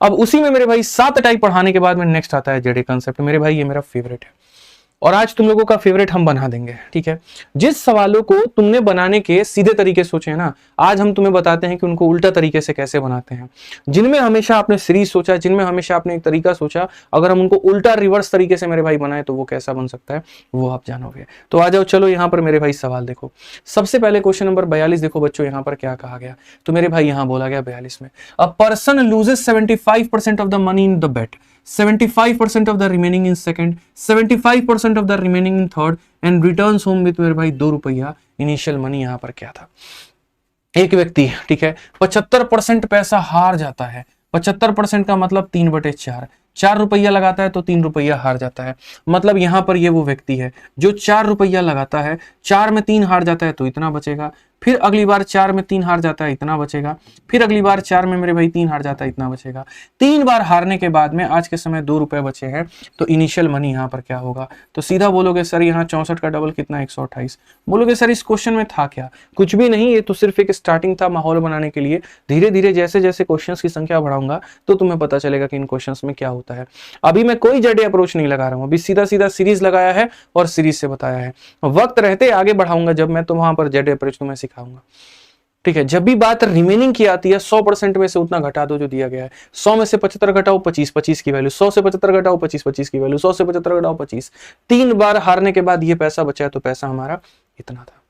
अब उसी में मेरे भाई 7 टाइप पढ़ाने के बाद में नेक्स्ट आता है जेडे कंसेप्ट। मेरे भाई ये मेरा फेवरेट है और आज तुम लोगों का फेवरेट हम बना देंगे, ठीक है। जिस सवालों को तुमने बनाने के सीधे तरीके सोचे हैं ना, आज हम तुम्हें बताते हैं कि उनको उल्टा तरीके से कैसे बनाते हैं। जिनमें हमेशा आपने सीरीज सोचा, जिनमें हमेशा आपने एक तरीका सोचा, अगर हम उनको उल्टा रिवर्स तरीके से मेरे भाई बनाए तो वो कैसा बन सकता है वो आप जानोगे। तो आ जाओ, चलो यहाँ पर मेरे भाई सवाल देखो। सबसे पहले क्वेश्चन नंबर 42 देखो बच्चों, यहाँ पर क्या कहा गया। तो मेरे भाई यहाँ बोला गया 42 में, a person loses 75% of the money in the bet, 75% of the remaining in second, 75% of the remaining in third and returns home with मेरे भाई 2 रुपया इनिशियल मनी। यहाँ पर क्या था, एक व्यक्ति, ठीक है, 75% पैसा हार जाता है। 75% का मतलब 3/4, 4 रुपया लगाता है तो 3 रुपया हार जाता है। मतलब यहां पर ये वो व्यक्ति है जो 4 रुपया लगाता है, 4 में 3 हार जाता है तो इतना बचेगा, फिर अगली बार 4 में 3 हार जाता है इतना बचेगा, फिर अगली बार 4 में मेरे भाई 3 हार जाता है इतना बचेगा। 3 बार हारने के बाद में आज के समय 2 रुपए बचे हैं, तो इनिशियल मनी यहाँ पर क्या होगा। तो सीधा बोलोगे सर यहाँ 64 का डबल कितना, 128। बोलोगे सर इस क्वेश्चन में था क्या, कुछ भी नहीं, ये तो सिर्फ एक स्टार्टिंग था माहौल बनाने के लिए। धीरे धीरे जैसे जैसे क्वेश्चंस की संख्या बढ़ाऊंगा तो तुम्हें पता चलेगा कि इन क्वेश्चंस में क्या होता है। अभी मैं कोई जड़े अप्रोच नहीं लगा रहा हूं, अभी सीधा सीधा सीरीज लगाया है और सीरीज से बताया है। वक्त रहते आगे बढ़ाऊंगा जब मैं, तो वहां पर जड़े अप्रोच तुम्हें सिखाऊंगा, ठीक है। जब भी बात रिमेनिंग की आती है 100% में से उतना घटा दो जो दिया गया है। 100 में से 75 घटाओ 25, 25 की वैल्यू, 100 से 75 घटाओ 25, 25 की वैल्यू, 100 से 75 घटाओ 25। 3 बार हारने के बाद ये पैसा बचा है, तो पैसा हमारा इतना था,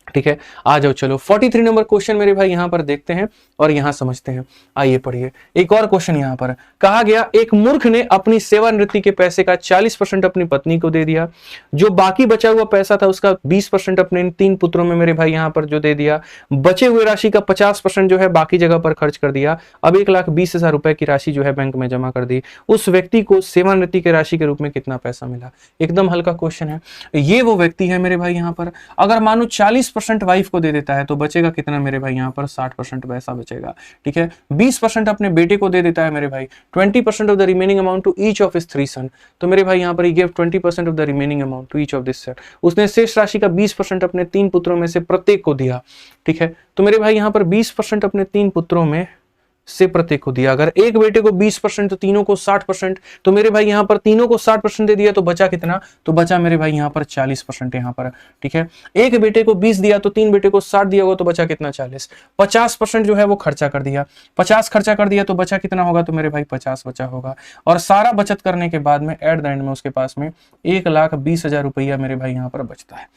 ठीक है। आ जाओ चलो 43 नंबर क्वेश्चन मेरे भाई यहां पर देखते हैं और यहां समझते हैं। आइए पढ़िए एक और क्वेश्चन। यहां पर कहा गया, एक मूर्ख ने अपनी सेवानिवृत्ति के पैसे का 40% अपनी पत्नी को दे दिया, जो बाकी बचा हुआ पैसा था उसका 20% अपने 3 पुत्रों में मेरे भाई यहां पर जो दे दिया। बचे हुए राशि का 50% जो है बाकी जगह पर खर्च कर दिया। अब 1,20,000 रुपए की राशि जो है बैंक में जमा कर दी। उस व्यक्ति को सेवानिवृत्ति की राशि के रूप में कितना पैसा मिला। एकदम हल्का क्वेश्चन है। ये वो व्यक्ति है मेरे भाई यहां पर, अगर मानो 40% वाइफ को दे देता है तो बचेगा कितना मेरे भाई यहाँ पर 60% पैसा बचेगा, ठीक है। 20% अपने बेटे को दे देता है मेरे भाई, 20% of the remaining amount to each of his 3 son. तो मेरे भाई यहाँ पर ही give 20% of the remaining amount to each of this son. उसने शेष राशि का 20% अपने 3 पुत्रों में से प्रत्येक को दिया, ठीक है। तो मेरे भाई यहाँ पर 20% अपने 3 पुत्रों में से प्रत्येक को दिया। अगर एक बेटे को 20% तो तीनों को 60%, तो मेरे भाई यहाँ पर तीनों को 60% दे दिया तो बचा कितना, तो बचा मेरे भाई यहाँ पर 40% यहाँ पर, ठीक है। एक बेटे को 20 दिया तो 3 बेटे को 60 दिया होगा तो बचा कितना, 40। 50% जो है वो खर्चा कर दिया, 50 खर्चा कर दिया तो बचा कितना होगा, तो मेरे भाई 50 बचा होगा। और सारा बचत करने के बाद में एट द एंड में उसके पास में 1,20,000 रुपया मेरे भाई यहाँ पर बचता है।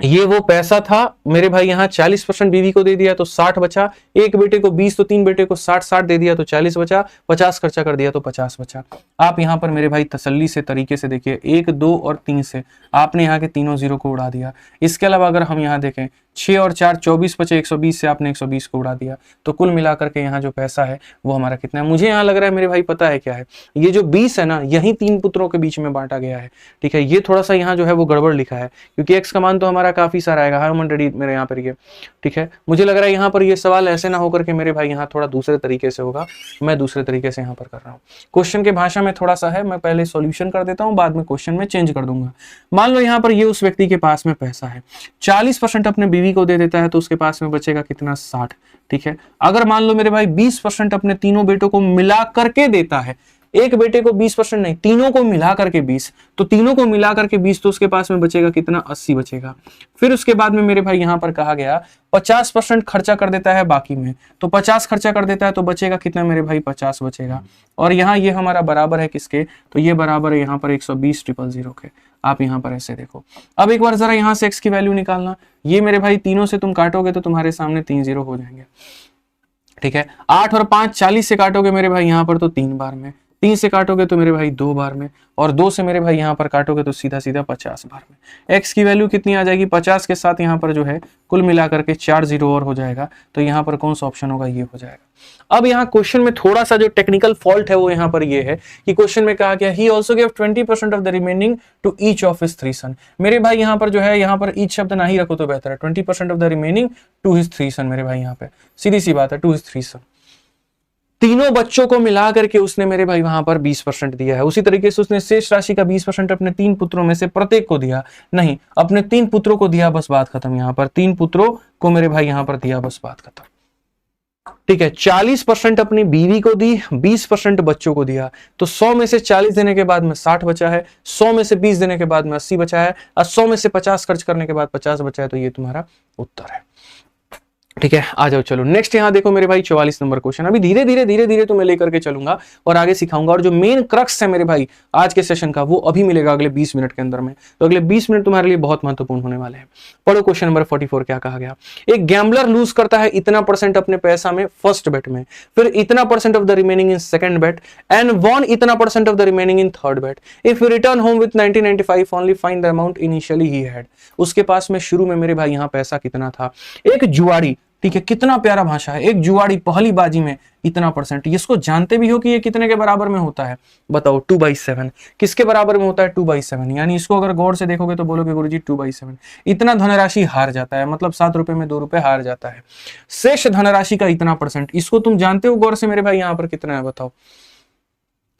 ये वो पैसा था मेरे भाई, यहाँ 40% बीवी को दे दिया तो 60 बचा, एक बेटे को 20 तो 3 बेटे को 60 दे दिया तो 40 बचा, 50 खर्चा कर दिया तो 50 बचा। आप यहाँ पर मेरे भाई तसल्ली से तरीके से देखिए, 1, 2 और 3 से आपने यहाँ के तीनों 0 को उड़ा दिया। इसके अलावा अगर हम यहाँ देखें 6 और 4 24 बचे, 120 से आपने 120 को उड़ा दिया। तो कुल मिलाकर के यहाँ जो पैसा है वो हमारा कितना है, मुझे यहाँ लग रहा है मेरे भाई पता है क्या है, ये जो 20 है ना यही 3 पुत्रों के बीच में बांटा गया है, ठीक है। ये थोड़ा सा यहाँ जो है वो गड़बड़ लिखा है, क्योंकि एक्स का मान तो हमारा काफी सारा आएगा, हर मंडली मेरे यहाँ पर ये, ठीक है। मुझे लग रहा है यहाँ पर ये सवाल ऐसे ना होकर के मेरे भाई यहाँ थोड़ा दूसरे तरीके से होगा, मैं दूसरे तरीके से यहाँ पर कर रहा हूँ। क्वेश्चन के भाषा में थोड़ा सा है, मैं पहले सॉल्यूशन कर देता हूँ, बाद में क्वेश्चन में चेंज कर दूंगा। मान लो यहाँ पर ये उस व्यक्ति के पास में पैसा है, 40% अपने बीवी को दे देता है तो उसके पास में बचेगा कितना, 60, ठीक है। अगर मान लो मेरे भाई 20% अपने तीनों बेटों को मिला करके देता है, एक बेटे को 20% नहीं, तीनों को मिला करके 20, तो तीनों को मिला करके 20 तो उसके पास में बचेगा कितना, 80 बचेगा। फिर उसके बाद में मेरे भाई यहां पर कहा गया 50% खर्चा कर देता है बाकी में, तो 50 खर्चा कर देता है तो बचेगा कितना मेरे भाई, 50 बचेगा। और यहाँ ये हमारा बराबर है किसके, तो ये बराबर है यहाँ पर 120,000 के। आप यहाँ पर ऐसे देखो। अब एक बार जरा यहाँ से x की वैल्यू निकालना, ये मेरे भाई तीनों से तुम काटोगे तो तुम्हारे सामने 3 0 हो जाएंगे, ठीक है। 8 और 5 40 से काटोगे मेरे भाई यहाँ पर तो 3 बार में, 3 से काटोगे तो मेरे भाई 2 बार में, और 2 से मेरे भाई यहाँ पर काटोगे तो सीधा सीधा 50 बार में। x की वैल्यू कितनी आ जाएगी, 50 के साथ यहाँ पर जो है कुल मिलाकर के 4 0 और हो जाएगा, तो यहाँ पर कौन सा ऑप्शन होगा, ये हो जाएगा। अब यहाँ क्वेश्चन में थोड़ा सा जो टेक्निकल फॉल्ट है वो यहाँ पर ये है कि क्वेश्चन में कहा गया he also give 20% of the remaining to each of his 3 सन। मेरे भाई यहाँ पर जो है, यहाँ पर ईच शब्द ना ही रखो तो बेहतर है, 20% of the remaining to his 3 सन। मेरे भाई यहाँ पे सीधी सी बात है, टू हिज 3 सन। तीनों बच्चों को मिला करके उसने मेरे भाई वहां पर 20% दिया है। उसी तरीके से उसने शेष राशि का 20% अपने 3 पुत्रों में से प्रत्येक को दिया, नहीं अपने 3 पुत्रों को दिया, बस बात खत्म। यहाँ पर 3 पुत्रों को मेरे भाई यहाँ पर दिया, बस बात खत्म। ठीक है, 40% अपनी बीवी को दी, 20% बच्चों को दिया, तो 100 में से 40 देने के बाद में 60 बचा है, 100 में से 20 देने के बाद में 80 बचा है, और 100 में से 50 खर्च करने के बाद 50 बचा है, तो ये तुम्हारा उत्तर है। ठीक है, आ जाओ चलो नेक्स्ट। यहां देखो मेरे भाई 44 नंबर क्वेश्चन। अभी धीरे धीरे तुम्हें लेकर के चलूंगा और आगे सिखाऊंगा, और जो मेन क्रक्स है मेरे भाई आज के सेशन का वो अभी मिलेगा अगले 20 मिनट के अंदर में। तो अगले 20 मिनट तुम्हारे लिए बहुत महत्वपूर्ण होने वाले हैं। पढ़ो क्वेश्चन नंबर 44 क्या कहा गया। एक गैम्बलर लूज करता है इतना % अपने पैसा में फर्स्ट बेट में, फिर इतना % of the remaining in second bet and won इतना % of the remaining in third bet. If return home with 1995 only find the amount initially he had. उसके पास में शुरू में मेरे भाई यहां पैसा कितना था। एक जुआड़ी, ठीक है, कितना प्यारा भाषा है, एक जुआड़ी पहली बाजी में इतना %, इसको जानते भी हो कि ये कितने के बराबर में होता है, बताओ 2/7। किसके बराबर में होता है 2/7, यानी इसको अगर गौर से देखोगे तो बोलोगे गुरुजी 2/7। इतना धनराशि हार जाता है, मतलब 7 रुपए में 2 रुपए हार जाता है। शेष धनराशि का इतना %, इसको तुम जानते हो गौर से मेरे भाई, यहां पर कितना है बताओ।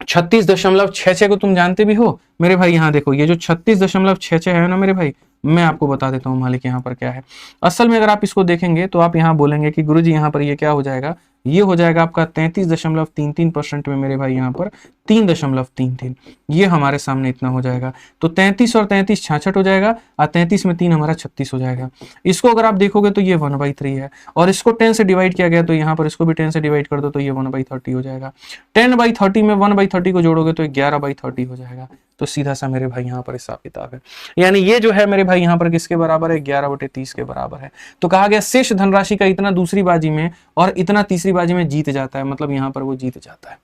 36.66 को तुम जानते भी हो मेरे भाई। यहां देखो ये जो 36.66 है ना मेरे भाई, मैं आपको बता देता हूं मालिक यहाँ पर क्या है। असल में अगर आप इसको देखेंगे तो आप यहाँ बोलेंगे कि गुरुजी यहाँ पर ये क्या हो जाएगा, ये हो जाएगा आपका 33.33% में मेरे भाई यहाँ पर 3.33, ये हमारे सामने इतना हो जाएगा। तो 33 और 33 66 हो जाएगा, और 33 में 3 हमारा 36 हो जाएगा। इसको अगर आप देखोगे तो ये 1/3 है, और इसको 10 से डिवाइड किया गया तो यहाँ पर इसको भी 10 से डिवाइड कर दो तो ये 1/30 हो जाएगा। 10/30 में 1/30 को जोड़ोगे तो 11/30 हो जाएगा। तो सीधा सा मेरे भाई यहाँ पर हिसाब किताब है, यानी ये जो है मेरे भाई यहाँ पर किसके बराबर है, 11/30 के बराबर है। तो कहा गया शेष धनराशि का इतना दूसरी बाजी में और इतना तीसरी बाजी में जीत जाता है, मतलब यहाँ पर वो जीत जाता है।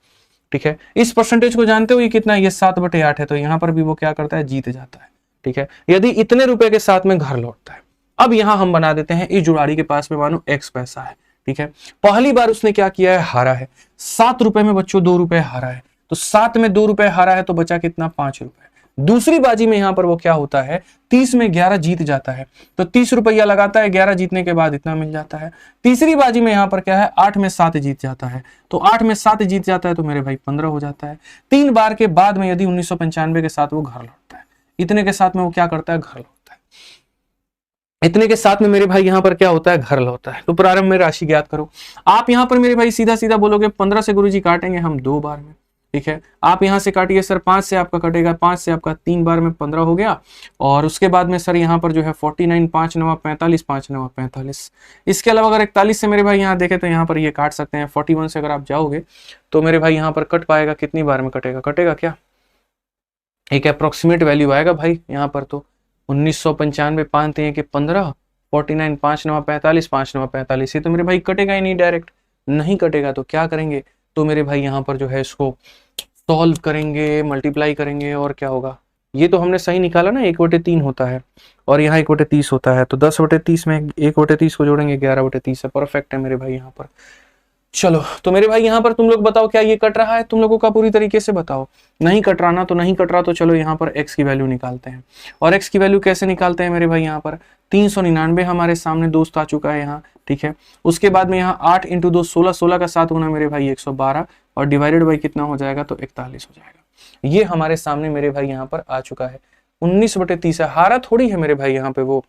ठीक है, इस परसेंटेज को जानते हो ये कितना है, ये 7/8 है, तो यहाँ पर भी वो क्या करता है, जीत जाता है। ठीक है, यदि इतने रुपए के साथ में घर लौटता है। अब यहाँ हम बना देते हैं, इस जुड़ाड़ी के पास में मानो X पैसा है। ठीक है, पहली बार उसने क्या किया है, हारा है 7 रुपए में बच्चों 2 रुपए हारा है, तो 7 में 2 रुपए हारा है तो बचा कितना, 5 रुपए। दूसरी बाजी में यहां पर वो क्या होता है, 30 में 11 जीत जाता है, तो 30 रुपया लगाता है, 11 जीतने के बाद इतना मिल जाता है। तीसरी बाजी में यहां पर क्या है, 8 में 7 जीत जाता है, तो 8 में 7 जीत जाता है तो मेरे भाई 15 हो जाता है। 3 बार के बाद में यदि 1995 के साथ वो घर लौटता है, इतने के साथ में वो क्या करता है, घर लौटता है। इतने के साथ में मेरे भाई यहां पर क्या होता है, घर लौटता है। तो प्रारंभ में राशि ज्ञात करो। आप यहां पर मेरे भाई सीधा सीधा बोलोगे 15 से गुरुजी काटेंगे हम 2 बार में। ठीक है, आप यहां से काटिए सर, 5 से आपका कटेगा, 5 से आपका 3 बार में 15 हो गया, और उसके बाद में सर यहां पर जो है 49, 5 9 45, 5 9 45। इसके अलावा अगर 41 से मेरे भाई यहां देखें तो यहां पर ये काट सकते हैं। 41 से अगर आप जाओगे तो मेरे भाई यहां पर कट पाएगा, कितनी बार में कटेगा, कटेगा क्या, एक अप्रोक्सीमेट वैल्यू आएगा भाई यहाँ पर। तो 1995 5 के 15, 49 5 9 45, 5 9 45, ये तो मेरे भाई कटेगा ही नहीं, डायरेक्ट नहीं कटेगा। तो क्या करेंगे, तो मेरे भाई यहाँ पर जो है इसको सॉल्व करेंगे, मल्टीप्लाई करेंगे, और क्या होगा, ये तो हमने सही निकाला ना, 1/3 होता है और यहाँ 1/30 होता है, तो 10/30 में 1/30 को जोड़ेंगे 11/30 है। परफेक्ट है मेरे भाई यहाँ पर। चलो तो मेरे भाई यहाँ पर तुम लोग बताओ क्या ये कट रहा है तुम लोगों का, पूरी तरीके से बताओ। नहीं कट रहा ना, तो नहीं कट रहा तो चलो यहाँ पर x की वैल्यू निकालते हैं। और x की वैल्यू कैसे निकालते हैं मेरे भाई, यहाँ पर 399 हमारे सामने दोस्त आ चुका है यहाँ। ठीक है, उसके बाद में यहाँ 8 × 2 16, 16 का 7 गुना मेरे भाई 112, और डिवाइडेड बाई कितना हो जाएगा, तो 41 हो जाएगा। ये हमारे सामने मेरे भाई यहाँ पर आ चुका है। 19/30 है, हारा थोड़ी है मेरे भाई यहाँ पे वो।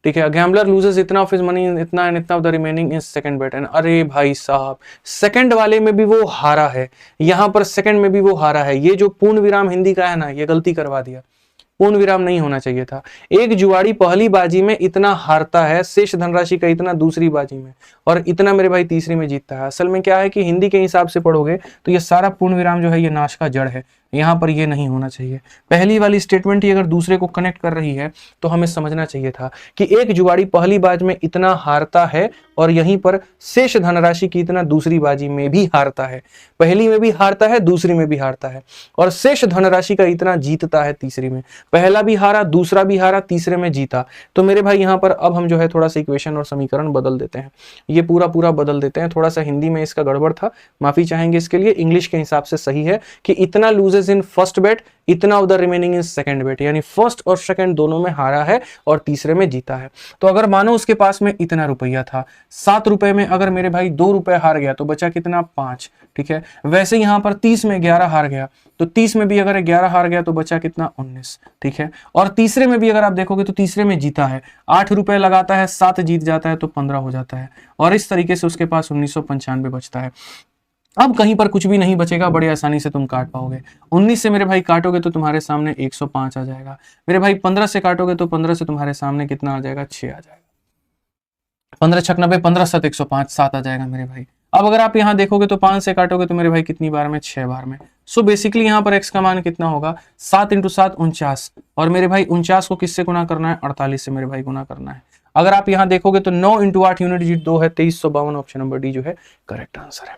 ठीक है, गैम्बलर लूजेस इतना ऑफ हिज मनी, इतना एंड इतना of the remaining in second bet. And अरे भाई साहब, सेकंड वाले में भी वो हारा है, यहाँ पर सेकंड में भी वो हारा है। ये जो पूर्ण विराम हिंदी का है ना, ये गलती करवा दिया, पूर्ण विराम नहीं होना चाहिए था। एक जुआड़ी पहली बाजी में इतना हारता है, शेष धनराशि का इतना दूसरी बाजी में, और इतना मेरे भाई तीसरी में जीतता है। असल में क्या है कि हिंदी के हिसाब से पढ़ोगे तो ये सारा पूर्ण विराम जो है ये नाश का जड़ है, यहाँ पर ये नहीं होना चाहिए। पहली वाली स्टेटमेंट ही अगर दूसरे को कनेक्ट कर रही है तो हमें समझना चाहिए था कि एक जुआड़ी पहली बाज में इतना हारता है और यहीं पर शेष धनराशि की इतना दूसरी बाजी में भी हारता है। पहली में भी हारता है, दूसरी में भी हारता है, और शेष धनराशि का इतना जीतता है तीसरी में। पहला भी हारा, दूसरा भी हारा, तीसरे में जीता। तो मेरे भाई यहाँ पर अब हम जो है थोड़ा सा इक्वेशन और समीकरण बदल देते हैं, ये पूरा बदल देते हैं। थोड़ा सा हिंदी में इसका गड़बड़ था, माफी चाहेंगे इसके लिए। इंग्लिश के हिसाब से सही है कि इतना loses is in first bet, इतना of the remaining is second bet, यानी फर्स्ट और सेकंड दोनों में हारा है और तीसरे में जीता है। तो अगर मानो उसके पास में इतना रुपया था, 7 रुपए में अगर मेरे भाई 2 रुपए हार गया तो बचा कितना, 5, ठीक है। वैसे यहाँ पर 30 में 11 हार गया, तो 30 में भी अगर 11 हार गया तो बचा कितना, 19, ठीक है। और तीसरे में भी अगर आप देखोगे तो तीसरे में जीता है, 8 रुपए लगाता है, 7 जीत जाता है तो 15 हो जाता है, और इस तरीके से उसके पास 1995 बचता है। अब कहीं पर कुछ भी नहीं बचेगा, बड़ी आसानी से तुम काट पाओगे। 19 से मेरे भाई काटोगे तो तुम्हारे सामने 105 आ जाएगा। मेरे भाई 15 से काटोगे तो 15 से तुम्हारे सामने कितना आ जाएगा, 6 आ जाएगा। 15 छक 90, 15 7 105, 7 आ जाएगा मेरे भाई। अब अगर आप यहाँ देखोगे तो 5 से काटोगे तो मेरे भाई कितनी बार में, 6 बार में। सो बेसिकली यहाँ पर x का मान कितना होगा, 7 × 7 49, और मेरे भाई 49 को किससे गुना करना है, 48 से मेरे भाई गुना करना है। अगर आप यहाँ देखोगे तो 9 × 8 यूनिट डिजिट 2 है, 2352, ऑप्शन नंबर डी जो है करेक्ट आंसर है।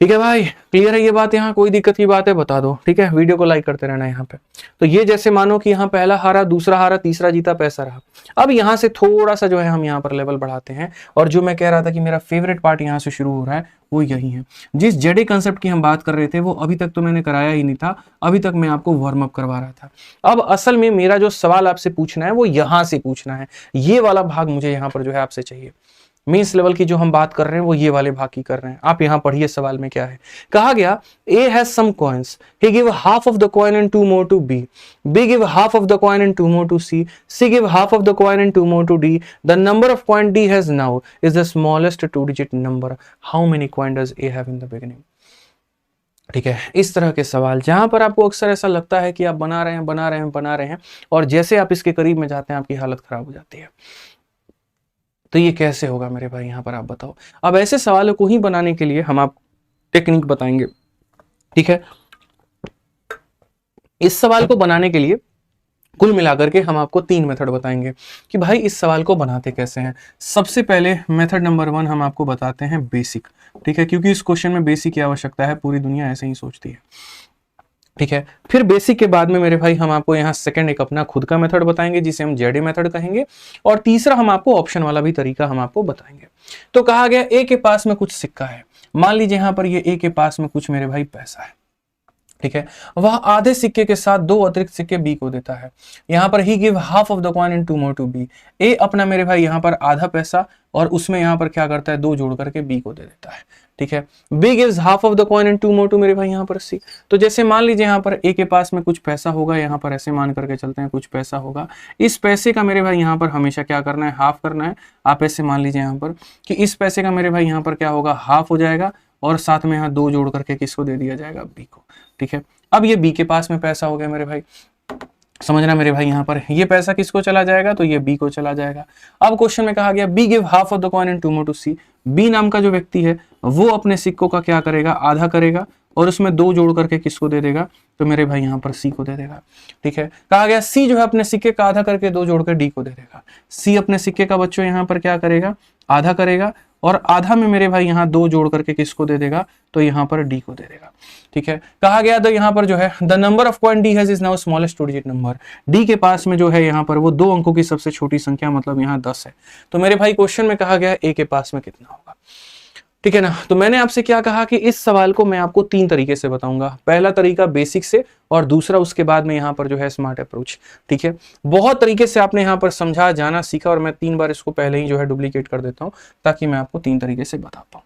ठीक है भाई, क्लियर है ये बात, यहाँ कोई दिक्कत की बात है बता दो, ठीक है। वीडियो को लाइक करते रहना यहाँ पे। तो ये जैसे मानो कि यहाँ पहला हारा, दूसरा हारा, तीसरा जीता, पैसा रहा। अब यहाँ से थोड़ा सा जो है हम यहाँ पर लेवल बढ़ाते हैं, और जो मैं कह रहा था कि मेरा फेवरेट पार्ट यहाँ से शुरू हो रहा है वो यही है। जिस जेडे कंसेप्ट की हम बात कर रहे थे वो अभी तक तो मैंने कराया ही नहीं था, अभी तक मैं आपको वार्म अप करवा रहा था। अब असल में मेरा जो सवाल आपसे पूछना है वो यहाँ से पूछना है, ये वाला भाग मुझे यहाँ पर जो है आपसे चाहिए। मीन्स लेवल की जो हम बात कर रहे हैं वो ये वाले भाग की कर रहे हैं। आप यहां पढ़िए सवाल में क्या है, कहा गया A has some coins, he give half of the coin and 2 more to B, B give half of the coin and 2 more to C, C give half of the coin and 2 more to D, the number of coin D has now is the smallest 2 digit number, how many coin does A have in the beginning. ठीक है, इस तरह के सवाल जहां पर आपको अक्सर ऐसा लगता है कि आप बना रहे हैं और जैसे आप इसके करीब में जाते हैं आपकी हालत खराब हो जाती है। तो ये कैसे होगा मेरे भाई, यहां पर आप बताओ। अब ऐसे सवालों को ही बनाने के लिए हम आप टेक्निक बताएंगे, ठीक है। इस सवाल को बनाने के लिए कुल मिलाकर के हम आपको 3 मेथड बताएंगे कि भाई इस सवाल को बनाते कैसे हैं। सबसे पहले मेथड नंबर 1 हम आपको बताते हैं बेसिक, ठीक है, क्योंकि इस क्वेश्चन में बेसिक की आवश्यकता है, पूरी दुनिया ऐसे ही सोचती है, ठीक है। फिर बेसिक के बाद में मेरे भाई हम आपको यहाँ सेकंड एक अपना खुद का मेथड बताएंगे जिसे हम जेडे मेथड कहेंगे, और तीसरा हम आपको ऑप्शन वाला भी तरीका हम आपको बताएंगे। तो कहा गया ए के पास में कुछ सिक्का है, मान लीजिए यहाँ पर ये ए के पास में कुछ मेरे भाई पैसा है, ठीक है। वह आधे सिक्के के साथ 2 अतिरिक्त सिक्के बी को देता है। यहाँ पर ही give half of the coin and 2 more to B, A अपना मेरे भाई यहाँ पर आधा पैसा और उसमें यहाँ पर क्या करता है, 2 जोड़ करके बी को दे देता है, ठीक है। B gives half of the coin and 2 more to मेरे भाई यहाँ पर सी। तो जैसे मान लीजिए यहाँ पर ए के पास में कुछ पैसा होगा, यहाँ पर ऐसे मान करके चलते हैं, कुछ पैसा होगा, इस पैसे का मेरे भाई यहाँ पर हमेशा क्या करना है, हाफ करना है। आप ऐसे मान लीजिए यहाँ पर कि इस पैसे का मेरे भाई यहाँ पर क्या होगा, हाफ हो जाएगा, और साथ में यहाँ 2 जोड़ करके किसको दे दिया जाएगा, बी को, ठीक है। अब ये बी के पास में पैसा हो गया मेरे भाई, समझना मेरे भाई, यहाँ पर ये पैसा किसको चला जाएगा, तो ये बी को चला जाएगा। अब क्वेश्चन में कहा गया B give half of the coin and 2 more to C, B नाम का जो व्यक्ति है वो अपने सिक्कों का क्या करेगा, आधा करेगा और उसमें 2 जोड़ करके किसको दे देगा, तो मेरे भाई यहाँ पर सी को दे देगा, ठीक है। कहा गया सी जो है अपने सिक्के का आधा करके 2 जोड़ कर डी को दे देगा। सी अपने सिक्के का बच्चों यहाँ पर क्या करेगा, आधा करेगा और आधा में मेरे भाई यहाँ 2 जोड़ करके किसको दे देगा, तो यहाँ पर डी को दे देगा, ठीक है। कहा गया तो यहाँ पर जो है the number of coin D has is now smallest 2 digit number, D के पास में जो है यहाँ पर वो 2 अंकों की सबसे छोटी संख्या, मतलब यहाँ 10 है। तो मेरे भाई क्वेश्चन में कहा गया ए के पास में कितना होगा, ठीक है ना। तो मैंने आपसे क्या कहा कि इस सवाल को मैं आपको 3 तरीके से बताऊंगा। पहला तरीका बेसिक से, और दूसरा उसके बाद में यहाँ पर जो है स्मार्ट अप्रोच, ठीक है। बहुत तरीके से आपने यहाँ पर समझा, जाना, सीखा, और मैं 3 बार इसको पहले ही जो है डुप्लीकेट कर देता हूँ ताकि मैं आपको 3 तरीके से बता पाऊँ।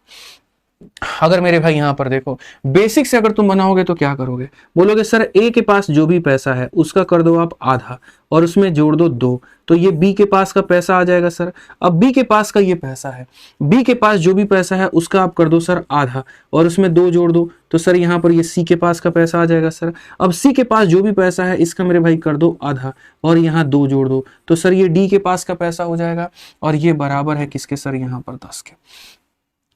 अगर मेरे भाई यहाँ पर देखो बेसिक से अगर तुम बनाओगे तो क्या करोगे, बोलोगे सर ए के पास जो भी पैसा है उसका कर दो आप आधा और उसमें जोड़ दो 2, तो ये बी के पास का पैसा आ जाएगा सर। अब बी के पास का ये पैसा है, बी के पास जो भी पैसा है उसका आप कर दो सर आधा और उसमें 2 जोड़ दो, तो सर यहाँ पर ये सी के पास का पैसा आ जाएगा सर। अब सी के पास जो भी पैसा है इसका मेरे भाई कर दो आधा और यहाँ 2 जोड़ दो, तो सर ये डी के पास का पैसा हो जाएगा और ये बराबर है किसके सर, यहाँ पर 10 के।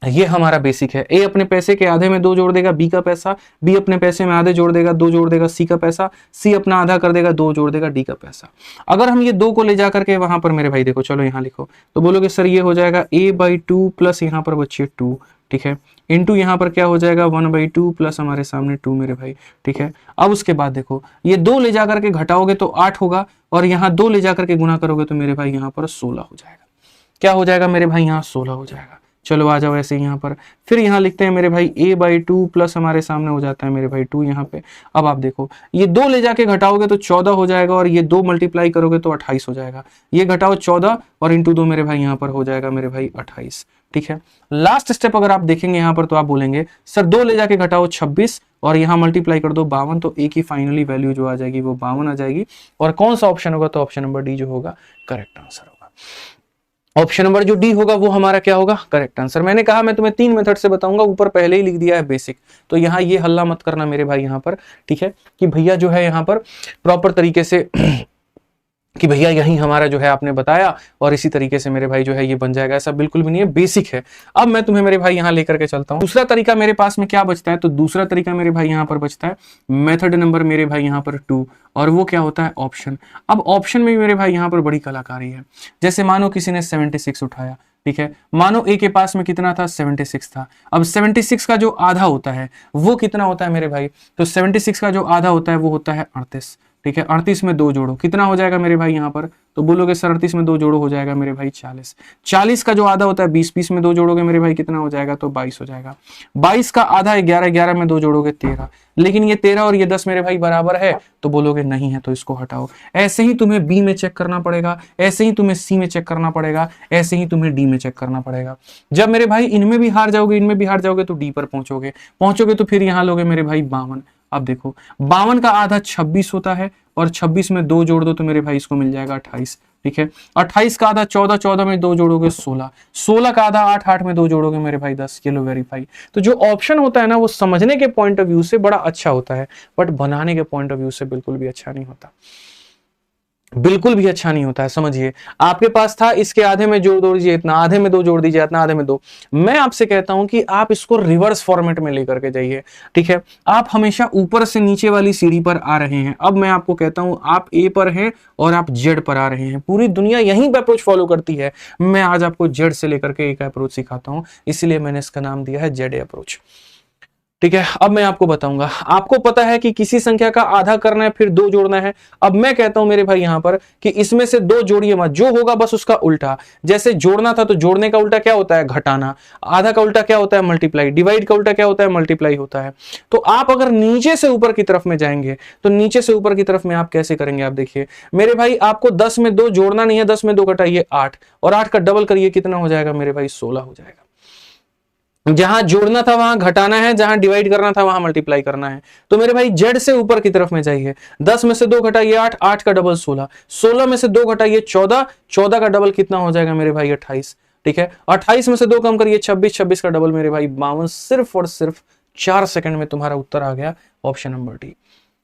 ये हमारा बेसिक है। ए अपने पैसे के आधे में 2 जोड़ देगा बी का पैसा, बी अपने पैसे में आधे जोड़ देगा 2 जोड़ देगा सी का पैसा, सी अपना आधा कर देगा 2 जोड़ देगा डी का पैसा। अगर हम ये 2 को ले जाकर के वहां पर मेरे भाई देखो, चलो यहाँ लिखो, तो बोलोगे सर ये हो जाएगा a/2 प्लस यहाँ पर बच्चे 2, ठीक है, इंटू यहाँ पर क्या हो जाएगा 1/2 प्लस हमारे सामने 2 मेरे भाई, ठीक है। अब उसके बाद देखो ये 2 ले जाकर के घटाओगे तो 8 होगा और यहाँ 2 ले जाकर के गुना करोगे तो मेरे भाई यहाँ पर 16 हो जाएगा। क्या हो जाएगा मेरे भाई, यहाँ 16 हो जाएगा। चलो आ जाओ ऐसे यहाँ पर, फिर यहाँ लिखते हैं मेरे भाई a/2 प्लस हमारे सामने हो जाता है मेरे भाई 2 यहाँ पे। अब आप देखो ये 2 ले जाके घटाओगे तो 14 हो जाएगा, और ये 2 मल्टीप्लाई करोगे तो 28 हो जाएगा। ये घटाओ 14 और इंटू 2 मेरे भाई यहाँ पर हो जाएगा मेरे भाई 28। ठीक है, लास्ट स्टेप अगर आप देखेंगे यहाँ पर तो आप बोलेंगे सर 2 ले जाके घटाओ 26 और यहाँ मल्टीप्लाई कर दो 52, तो एक ही फाइनली वैल्यू जो आ जाएगी वो 52 आ जाएगी। और कौन सा ऑप्शन होगा, तो ऑप्शन नंबर डी जो होगा करेक्ट आंसर होगा। ऑप्शन नंबर जो डी होगा वो हमारा क्या होगा, करेक्ट आंसर। मैंने कहा मैं तुम्हें 3 मेथड से बताऊंगा, ऊपर पहले ही लिख दिया है बेसिक, तो यहाँ ये हल्ला मत करना मेरे भाई यहाँ पर, ठीक है, कि भैया जो है यहाँ पर प्रॉपर तरीके से कि भैया यही हमारा जो है आपने बताया और इसी तरीके से मेरे भाई जो है ये बन जाएगा, ऐसा बिल्कुल भी नहीं है, बेसिक है। अब मैं तुम्हें मेरे भाई यहाँ लेकर के चलता हूँ। दूसरा तरीका मेरे पास में क्या बचता है, तो दूसरा तरीका मेरे भाई यहाँ पर बचता है मेथड नंबर मेरे भाई यहाँ पर 2, और वो क्या होता है, ऑप्शन। अब ऑप्शन में मेरे भाई यहाँ पर बड़ी कलाकारी है। जैसे मानो किसी ने 76 उठाया, ठीक है, मानो ए के पास में कितना था, 76 था। अब 76 का जो आधा होता है वो कितना होता है मेरे भाई, तो 76 का जो आधा होता है वो होता है 38। ठीक है, 38 में 2 जोड़ो कितना हो जाएगा मेरे भाई यहाँ पर, तो बोलोगे सर 38 में 2 जोड़ो हो जाएगा मेरे भाई 40। 40 का जो आधा होता है 20, 20 में 2 जोड़ोगे मेरे भाई कितना हो जाएगा, तो 22 हो जाएगा। 22 का आधा 11, 11 में 2 जोड़ोगे 13। लेकिन ये 13 और ये 10 मेरे भाई बराबर है, तो बोलोगे नहीं है, तो इसको हटाओ। ऐसे ही तुम्हें बी में चेक करना पड़ेगा, ऐसे ही तुम्हें सी में चेक करना पड़ेगा, ऐसे ही तुम्हें डी में चेक करना पड़ेगा। जब मेरे भाई इनमें भी हार जाओगे, इनमें भी हार जाओगे, तो डी पर पहुंचोगे तो फिर यहाँ लोगे मेरे भाई 52। अब देखो 52 का आधा 26 होता है, और 26 में 2 जोड़ दो तो मेरे भाई इसको मिल जाएगा 28। ठीक है, 28 का आधा 14, 14 में 2 जोड़ोगे 16, 16 का आधा 8, 8 में 2 जोड़ोगे मेरे भाई 10। ये लो वेरीफाई। तो जो ऑप्शन होता है ना वो समझने के पॉइंट ऑफ व्यू से बड़ा अच्छा होता है, बट बनाने के पॉइंट ऑफ व्यू से बिल्कुल भी अच्छा नहीं होता, बिल्कुल भी अच्छा नहीं होता है। समझिए, आपके पास था इसके आधे में जोड़ दीजिए इतना, आधे में 2 जोड़ दीजिए इतना, आधे में 2। मैं आपसे कहता हूं कि आप इसको रिवर्स फॉर्मेट में लेकर के जाइए। ठीक है, आप हमेशा ऊपर से नीचे वाली सीढ़ी पर आ रहे हैं। अब मैं आपको कहता हूं आप ए पर हैं और आप जेड पर आ रहे हैं। पूरी दुनिया यहीं पर अप्रोच फॉलो करती है, मैं आज आपको जेड से लेकर के एक अप्रोच सिखाता हूं, इसलिए मैंने इसका नाम दिया है जेड अप्रोच। ठीक है, अब मैं आपको बताऊंगा। आपको पता है कि किसी संख्या का आधा करना है फिर 2 जोड़ना है। अब मैं कहता हूं मेरे भाई यहां पर कि इसमें से 2 जोड़िए मत, जो होगा बस उसका उल्टा। जैसे जोड़ना था तो जोड़ने का उल्टा क्या होता है, घटाना। आधा का उल्टा क्या होता है, मल्टीप्लाई। डिवाइड का उल्टा क्या होता है, मल्टीप्लाई होता है। तो आप अगर नीचे से ऊपर की तरफ में जाएंगे तो नीचे से ऊपर की तरफ में आप कैसे करेंगे, आप देखिए मेरे भाई, आपको 10 में 2 जोड़ना नहीं है, 10 में 2 घटाइए 8, और 8 का डबल करिए कितना हो जाएगा मेरे भाई, 16 हो जाएगा। जहां जोड़ना था वहां घटाना है, जहां डिवाइड करना था वहां मल्टीप्लाई करना है। तो मेरे भाई जेड से ऊपर की तरफ में जाइए, 10 में से 2 घटाइए 8, 8 का डबल 16, 16 में से 2 घटाइए 14, 14 का डबल कितना हो जाएगा मेरे भाई 28। ठीक है, 28 में से 2 कम करिए 26, 26 का डबल मेरे भाई 52। सिर्फ और सिर्फ 4 सेकंड में तुम्हारा उत्तर आ गया, ऑप्शन नंबर डी।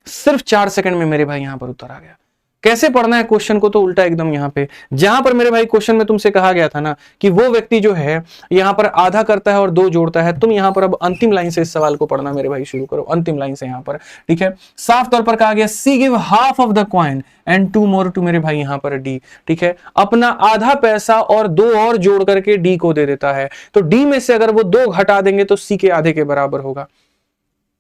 सिर्फ 4 सेकंड में मेरे भाई यहां पर उत्तर आ गया। कैसे पढ़ना है क्वेश्चन को, तो उल्टा एकदम यहाँ पे, जहां पर मेरे भाई क्वेश्चन में तुमसे कहा गया था ना कि वो व्यक्ति जो है यहाँ पर आधा करता है और 2 जोड़ता है, तुम यहाँ पर अब अंतिम लाइन से इस सवाल को पढ़ना मेरे भाई शुरू करो, अंतिम लाइन से यहाँ पर। ठीक है, साफ तौर पर कहा गया C give half of the coin and 2 more to मेरे भाई यहाँ पर डी। ठीक है, अपना आधा पैसा और 2 और जोड़ करके डी को दे देता है। तो डी में से अगर वो 2 घटा देंगे तो सी के आधे के बराबर होगा।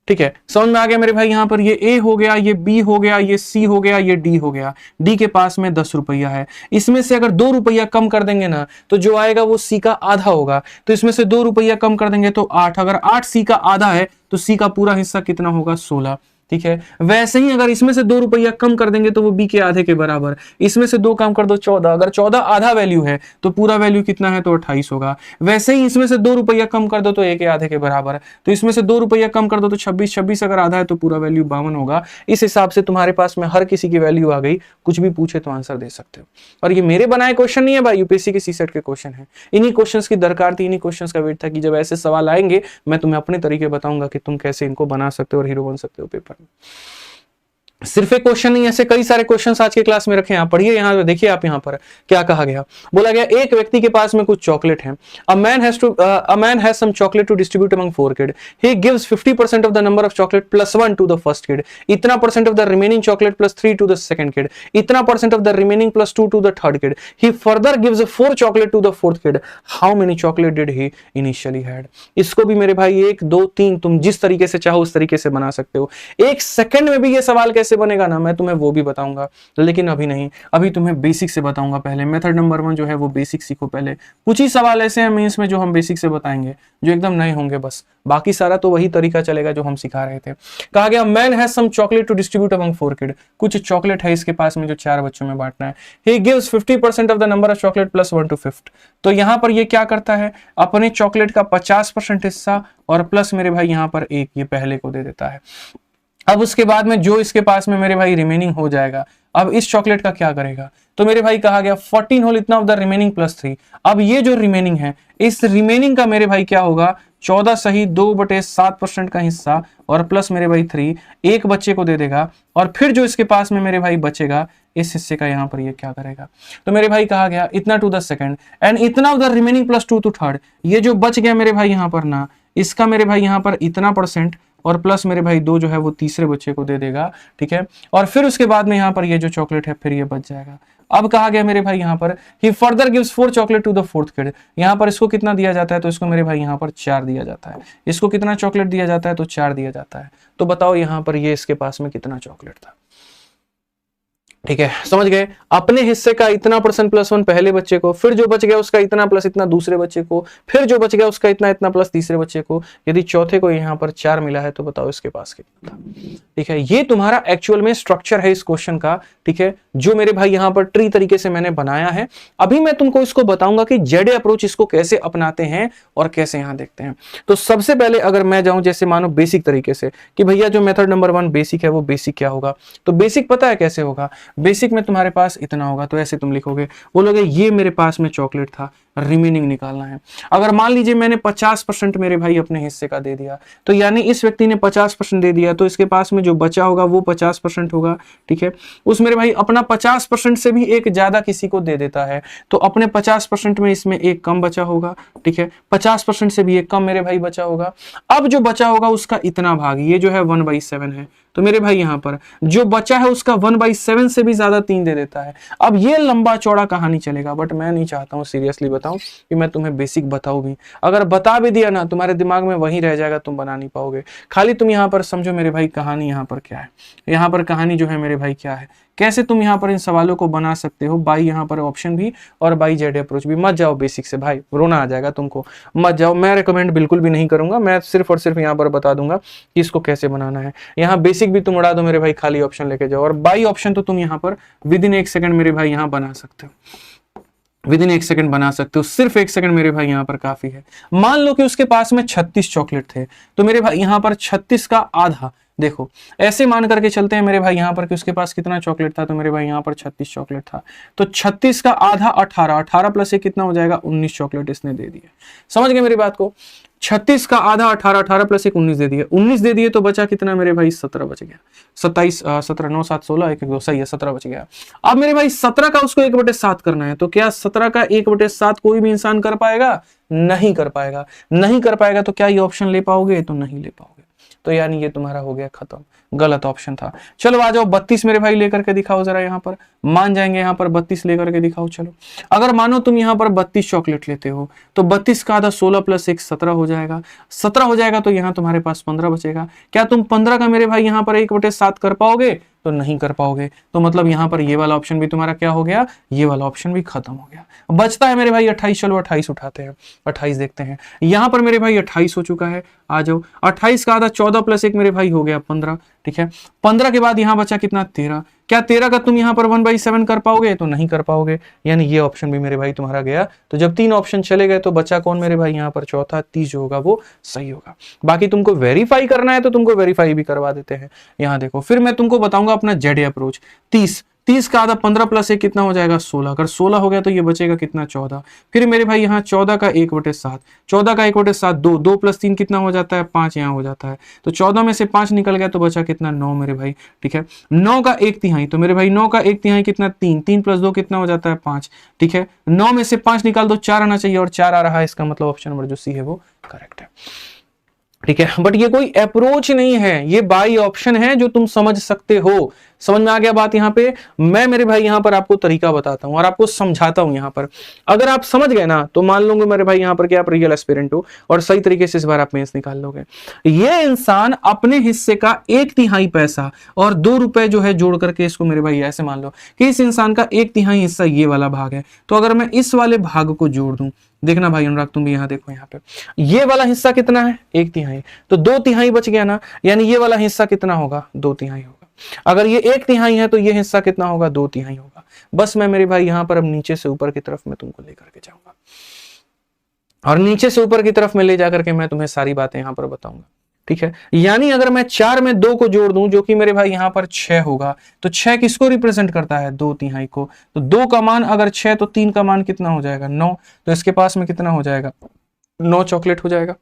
ठीक है, समझ में आ गया मेरे भाई। यहां पर ये ए हो गया, ये बी हो गया, ये सी हो गया, ये डी हो गया। डी के पास में 10 रुपया है, इसमें से अगर 2 रुपया कम कर देंगे ना तो जो आएगा वो सी का आधा होगा। तो इसमें से 2 रुपया कम कर देंगे तो 8, अगर 8 सी का आधा है तो सी का पूरा हिस्सा कितना होगा, 16। ठीक है, वैसे ही अगर इसमें से 2 रुपया कम कर देंगे तो वो बी के आधे के बराबर। इसमें से 2 कम कर दो 14, अगर 14 आधा वैल्यू है तो पूरा वैल्यू कितना है, तो 28 होगा। वैसे ही इसमें से 2 रुपया कम कर दो तो ए के आधे के बराबर। तो इसमें से 2 रुपया कम कर दो तो 26, 26 अगर आधा है तो पूरा वैल्यू 52 होगा। इस हिसाब से तुम्हारे पास में हर किसी की वैल्यू आ गई, कुछ भी पूछे तो आंसर दे सकते हो। और ये मेरे बनाए क्वेश्चन नहीं है भाई, यूपीएससी के सीसेट के क्वेश्चन है। इन्हीं क्वेश्चंस की दरकार थी, इन्हीं क्वेश्चंस का वेट था कि जब ऐसे सवाल आएंगे मैं तुम्हें अपने तरीके बताऊंगा कि तुम कैसे इनको बना सकते हो और हीरो बन सकते हो पेपर में। सिर्फ एक क्वेश्चन नहीं, ऐसे कई सारे क्वेश्चंस आज के क्लास में रखे हैं। आप पढ़िए, यहाँ देखिए आप यहाँ पर क्या कहा गया। बोला गया एक व्यक्ति के पास में कुछ चॉकलेट है। A man has some chocolate to distribute among 4 kids. He gives 50% of the number of chocolate plus 1 to the first kid. इतना % of the remaining chocolate plus 3 to the second kid. इतना % of the remaining plus 2 to the third kid. He further gives 4 chocolate to the fourth kid. How many chocolate did he initially had? इसको भी मेरे भाई 1, 2, 3 तुम जिस तरीके से चाहो उस तरीके से बना सकते हो। 1 सेकंड में भी ये सवाल कैसे कैसे बनेगा ना, मैं तुम्हें वो भी बताऊंगा, लेकिन अभी नहीं, अभी तुम्हें बेसिक से बताऊंगा। पहले मेथड नंबर 1 जो है वो बेसिक सीखो पहले। कुछ ही सवाल ऐसे हैं मेंस में जो हम बेसिक से बताएंगे, जो एकदम नए होंगे बस, बाकी सारा तो वही तरीका चलेगा जो हम सिखा रहे थे। कहा गया man has some chocolate to distribute among 4 kid, कुछ चॉकलेट है इसके पास में जो 4 बच्चों में बांटना है। He gives 50% of the number of chocolate plus 1 to 5, तो यहां पर ये क्या करता है, अपने चॉकलेट का 50% हिस्सा और प्लस मेरे भाई यहां पर 1 ये पहले को दे देता है। अब उसके बाद में जो इसके पास में मेरे भाई रिमेनिंग हो जाएगा, अब इस चॉकलेट का क्या करेगा, तो मेरे भाई कहा गया 14 होल इतना ऑफ द रिमेनिंग प्लस 3। अब ये जो रिमेनिंग है, इस रिमेनिंग का मेरे भाई क्या होगा, 14 सही 2/7% का हिस्सा और प्लस मेरे भाई 3 एक बच्चे को दे देगा, और फिर जो इसके पास में मेरे भाई बचेगा इस हिस्से का यहाँ पर ये क्या करेगा, तो मेरे भाई कहा गया इतना टू द सेकंड एंड इतना of the remaining plus 2 to third. ये जो बच गया मेरे भाई यहाँ पर ना, इसका मेरे भाई यहाँ पर इतना % और प्लस मेरे भाई 2 जो है वो तीसरे बच्चे को दे देगा, ठीक है। और फिर उसके बाद में यहाँ पर ये जो चॉकलेट है फिर ये बच जाएगा। अब कहा गया मेरे भाई यहाँ पर ही further gives 4 chocolate to the 4th kid, यहाँ पर इसको कितना दिया जाता है, तो इसको मेरे भाई यहाँ पर 4 दिया जाता है। इसको कितना चॉकलेट दिया जाता है, तो 4 दिया जाता है। तो बताओ यहाँ पर ये इसके पास में कितना चॉकलेट था, ठीक है, समझ गए। अपने हिस्से का इतना % प्लस 1 पहले बच्चे को, फिर जो बच गया उसका इतना प्लस इतना दूसरे बच्चे को, फिर जो बच गया उसका इतना इतना प्लस तीसरे बच्चे को। यदि चौथे को यहाँ पर 4 मिला है तो बताओ इसके पास कितना था, ठीक है। ये तुम्हारा एक्चुअल में स्ट्रक्चर है इस क्वेश्चन का, ठीक है, जो मेरे भाई यहाँ पर ट्री तरीके से मैंने बनाया है। अभी मैं तुमको इसको बताऊंगा कि जेडे अप्रोच इसको कैसे अपनाते हैं और कैसे यहाँ देखते हैं। तो सबसे पहले अगर मैं जाऊं जैसे मानो बेसिक तरीके से कि भैया जो मेथड नंबर 1 बेसिक है वो बेसिक क्या होगा, तो बेसिक पता है कैसे होगा, बेसिक में तुम्हारे पास इतना होगा तो ऐसे तुम लिखोगे, बोलोगे ये मेरे पास में चॉकलेट था, रिमेनिंग निकालना है। अगर मान लीजिए मैंने 50% मेरे भाई अपने हिस्से का दे दिया, तो यानी इस व्यक्ति ने 50% दे दिया, तो इसके पास में जो बचा होगा वो 50% होगा, ठीक है। उस मेरे भाई अपना 50% से भी एक ज्यादा किसी को दे देता है, तो अपने 50% में इसमें एक कम बचा होगा, ठीक है, 50% से भी एक कम मेरे भाई बचा होगा। अब जो बचा होगा उसका इतना भाग, ये जो है 1/7 है, तो मेरे भाई यहाँ पर जो बचा है उसका 1/7 से भी ज्यादा 3 दे देता है। अब ये लंबा चौड़ा कहानी चलेगा, बट मैं नहीं चाहता हूँ सीरियसली बताऊं कि मैं तुम्हें बेसिक बताऊं भी। अगर बता भी दिया ना, तुम्हारे दिमाग में वहीं रह जाएगा, तुम बना नहीं पाओगे। खाली तुम यहाँ पर समझो मेरे भाई कहानी यहाँ पर क्या है, यहाँ पर कहानी जो है मेरे भाई क्या है, कैसे तुम यहाँ पर इन सवालों को बना सकते हो बाई यहाँ पर ऑप्शन भी और बाई जेड अप्रोच भी। मत जाओ बेसिक से भाई, रोना आ जाएगा तुमको, मत जाओ। मैं रिकमेंड बिल्कुल भी नहीं करूंगा, मैं सिर्फ और सिर्फ यहाँ पर बता दूंगा कि इसको कैसे बनाना है। यहाँ बेसिक भी तुम उड़ा दो मेरे भाई, खाली ऑप्शन लेके जाओ, और बाई ऑप्शन तो तुम यहाँ पर विद इन 1 सेकंड मेरे भाई यहाँ बना सकते हो, विद इन 1 सेकंड बना सकते हो, सिर्फ 1 सेकंड मेरे भाई यहाँ पर काफी है। मान लो कि उसके पास में 36 चॉकलेट थे, तो मेरे भाई यहाँ पर 36 का आधा, देखो ऐसे मान करके चलते हैं मेरे भाई यहाँ पर कि उसके पास कितना चॉकलेट था, तो मेरे भाई यहाँ पर 36 चॉकलेट था, तो 36 का आधा 18, 18 प्लस 1 कितना हो जाएगा, 19 चॉकलेट इसने दे दिए। समझ गए मेरी बात को, 36 का आधा 18, 18 प्लस 1 19 दे दिए, 19 दे दिए तो बचा कितना मेरे भाई, 17 बच गया। 27 17 9 7 16 1 1 2 सही है, 17 बच गया। अब मेरे भाई 17 का उसको 1/7 करना है, तो क्या 17 का 1/7 कोई भी इंसान कर पाएगा, नहीं कर पाएगा। नहीं कर पाएगा तो क्या ये ऑप्शन ले पाओगे, तो नहीं ले पाओगे। तो यानी ये तुम्हारा हो गया खत्म, गलत ऑप्शन था। चलो आ जाओ 32 मेरे भाई लेकर के दिखाओ जरा, यहाँ पर मान जाएंगे, यहाँ पर 32 लेकर के दिखाओ। चलो अगर मानो तुम यहाँ पर 32 चॉकलेट लेते हो, तो 32 का आधा 16 प्लस 1 17 हो जाएगा, 17 हो जाएगा, तो यहाँ तुम्हारे पास 15 बचेगा। क्या तुम 15 का मेरे भाई यहाँ पर 1/7 कर पाओगे, तो नहीं कर पाओगे। तो मतलब यहाँ पर ये वाला ऑप्शन भी तुम्हारा क्या हो गया, ये वाला ऑप्शन भी खत्म हो गया। बचता है मेरे भाई 28, चलो 28 उठाते हैं, 28 देखते हैं। यहाँ पर मेरे भाई 28 हो चुका है, आ जाओ। 28 का आधा 14 प्लस 1 मेरे भाई हो गया 15, ठीक है। 15 के बाद यहाँ बचा कितना, 13। क्या 13 का तुम यहाँ पर 1/7 कर पाओगे, तो नहीं कर पाओगे। यानी ये ऑप्शन भी मेरे भाई तुम्हारा गया। तो जब 3 ऑप्शन चले गए तो बचा कौन मेरे भाई यहाँ पर, चौथा, 30 जो होगा वो सही होगा। बाकी तुमको वेरीफाई करना है तो तुमको वेरीफाई भी करवा देते हैं। यहाँ देखो, फिर मैं तुमको बताऊंगा अपना जेडे अप्रोच। 30 का आधा 15 प्लस 1 कितना हो जाएगा, 16। अगर 16 हो गया तो ये बचेगा कितना, 14। फिर मेरे भाई यहाँ 14 का 1/7, 14 का 1/7 2 प्लस 3 कितना हो जाता है, 5 यहाँ हो जाता है। तो 14 में से 5 निकल गया तो बचा कितना, 9 मेरे भाई, ठीक है। 9 का 1/3, तो मेरे भाई 9 का 1/3 कितना, 3, 3 प्लस 2 कितना हो जाता है, 5, ठीक है। 9 में से 5 निकाल दो, 4 आना चाहिए, और 4 आ रहा है। इसका मतलब ऑप्शन नंबर जो सी है वो करेक्ट है, ठीक है। बट ये कोई अप्रोच नहीं है, ये बाई ऑप्शन है जो तुम समझ सकते हो। समझ में आ गया बात यहाँ पे? मैं मेरे भाई यहाँ पर आपको तरीका बताता हूँ और आपको समझाता हूँ यहाँ पर। अगर आप समझ गए ना तो मान लूंगे मेरे भाई यहाँ पर कि आप रियल एस्पिरेंट हो और सही तरीके से इस बार आप मेंस निकाल लोगे। ये इंसान अपने हिस्से का 1/3 पैसा और 2 रुपए जो है जोड़ करके, इसको मेरे भाई ऐसे मान लो कि इस इंसान का 1/3 हिस्सा ये वाला भाग है, तो अगर मैं इस वाले भाग को जोड़ दूं, देखना भाई अनुराग तुम भी यहाँ देखो, यहाँ पे ये वाला हिस्सा कितना है 1/3, तो 2/3 बच गया ना, यानी ये वाला हिस्सा कितना होगा 2/3 होगा। अगर ये 1/3 है तो ये हिस्सा कितना होगा 2/3 होगा। बस मैं मेरे भाई यहाँ पर अब नीचे से ऊपर की तरफ मैं तुमको लेकर के जाऊंगा और नीचे से ऊपर की तरफ में ले जाकर के मैं तुम्हें सारी बातें यहाँ पर बताऊंगा, ठीक है। यानी अगर मैं 4 में 2 को जोड़ दूं जो कि मेरे भाई यहाँ पर 6 होगा, तो 6 किसको रिप्रेजेंट करता है 2/3 को, तो 2 का मान अगर 6 तो 3 का मान कितना हो जाएगा 9, तो इसके पास में कितना हो जाएगा 9 चॉकलेट हो जाएगा।